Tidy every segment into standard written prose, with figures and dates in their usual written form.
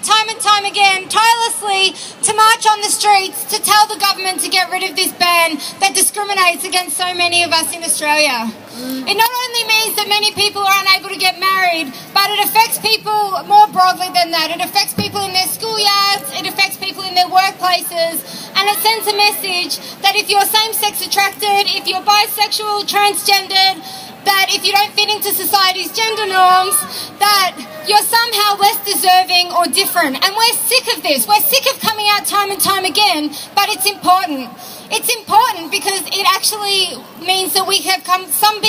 time and time again, tirelessly, to march on the streets to tell the government to get rid of this ban that discriminates against so many of us in Australia. It not only means that many people are unable to get married, but it affects people more broadly than that. It affects people in their schoolyards, it affects people in their workplaces, and it sends a message that if you're same-sex attracted, if you're bisexual, transgendered, that if you don't fit into society's gender norms, that you're somehow less deserving or different. And we're sick of this. We're sick of coming out time and time again, but it's important. It's important because it actually means that we have come some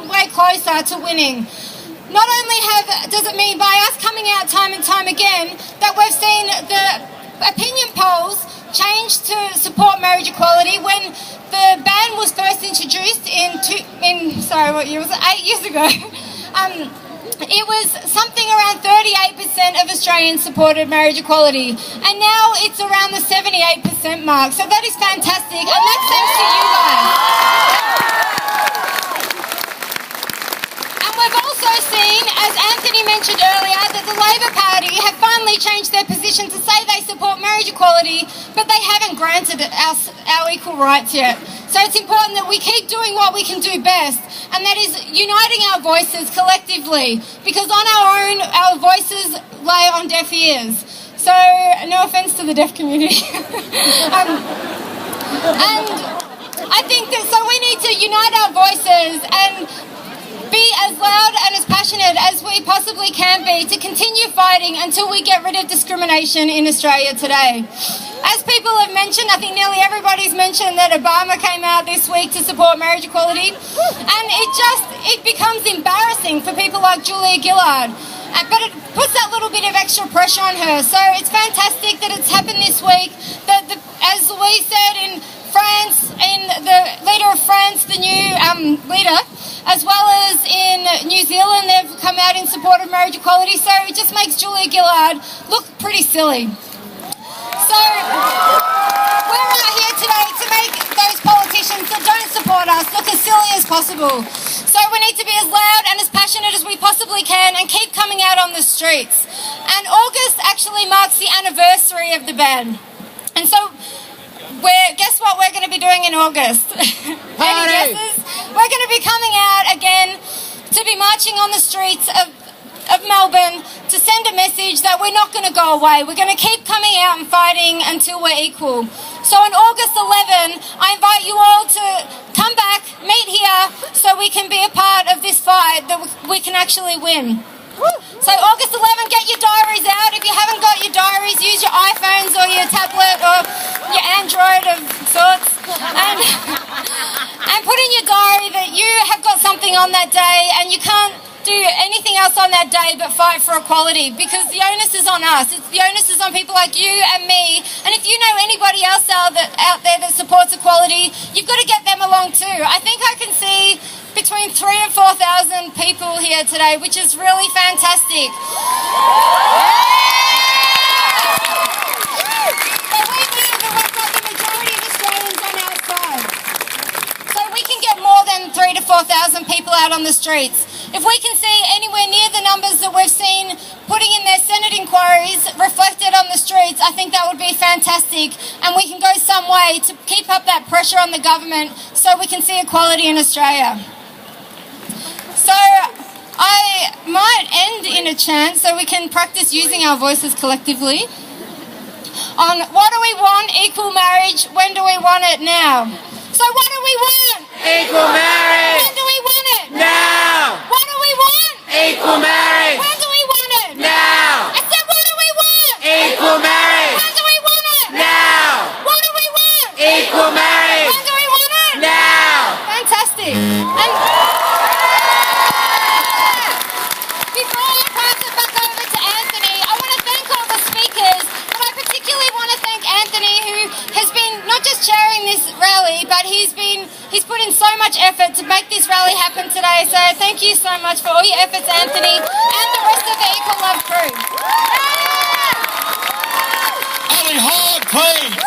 way closer to winning. Not only does it mean by us coming out time and time again that we've seen the opinion polls change to support marriage equality. When the ban was first introduced what year was it? 8 years ago. It was something around 38% of Australians supported marriage equality, and now it's around the 78% mark. So that is fantastic, and that's thanks to you guys. And we've also seen, as Anthony mentioned earlier, that the Labor Party have finally changed their position to say they support marriage equality, but they haven't granted us our equal rights yet. So it's important that we keep doing what we can do best, and that is uniting our voices collectively, because on our own, our voices lay on deaf ears. So, no offence to the deaf community. And I think that so we need to unite our voices and be as loud and as passionate as we possibly can be to continue fighting until we get rid of discrimination in Australia today. As people have mentioned, I think nearly everybody's mentioned that Obama came out this week to support marriage equality, and it becomes embarrassing for people like Julia Gillard. But it puts that little bit of extra pressure on her. So it's fantastic that it's happened this week. As Louise said, in France, in the leader of France, the new leader, as well as in New Zealand, they've come out in support of marriage equality. So it just makes Julia Gillard look pretty silly. So we're out here today to make those politicians that don't support us look as silly as possible. So we need to be as loud and as passionate as we possibly can and keep coming out on the streets. And August actually marks the anniversary of the ban. And so guess what we're going to be doing in August? Any guesses? We're going to be coming out again to be marching on the streets of Melbourne to send a message that we're not going to go away. We're going to keep coming out and fighting until we're equal. So on August 11, I invite you all to come back, meet here, so we can be a part of this fight that we can actually win. So August 11, get your diaries out. If you haven't got your diaries, use your iPhones or your tablet or your Android of sorts, and put in your diary that you have got something on that day and you can't do anything else on that day but fight for equality, because the onus is on us. The onus is on people like you and me, and if you know anybody else out there that supports equality, you've got to get them along too. I think I can see between 3,000 and 4,000 people here today, which is really fantastic. But we know that we've got the majority of Australians on our side. So we can get more than 3,000 to 4,000 people out on the streets. If we can see anywhere near the numbers that we've seen putting in their Senate inquiries reflected on the streets, I think that would be fantastic, and we can go some way to keep up that pressure on the government so we can see equality in Australia. So I might end in a chant so we can practice using our voices collectively. On what do we want? Equal marriage. When do we want it? Now. So what do we want? Equal marriage! When do we want it? Now! What do we want? Equal marriage! When do we want it? Now! I said, what do we want? Equal marriage! When do we want it? Now! What do we want? Equal marriage! When do we want it? Now! Fantastic. And before I pass it back over to Anthony, I want to thank all the speakers, but I particularly want to thank Anthony, who has been not just chairing this rally, but he's put in so much effort to make this rally happen today. So thank you so much for all your efforts, Anthony, and the rest of the Equal Love crew. Ali Hogg, please.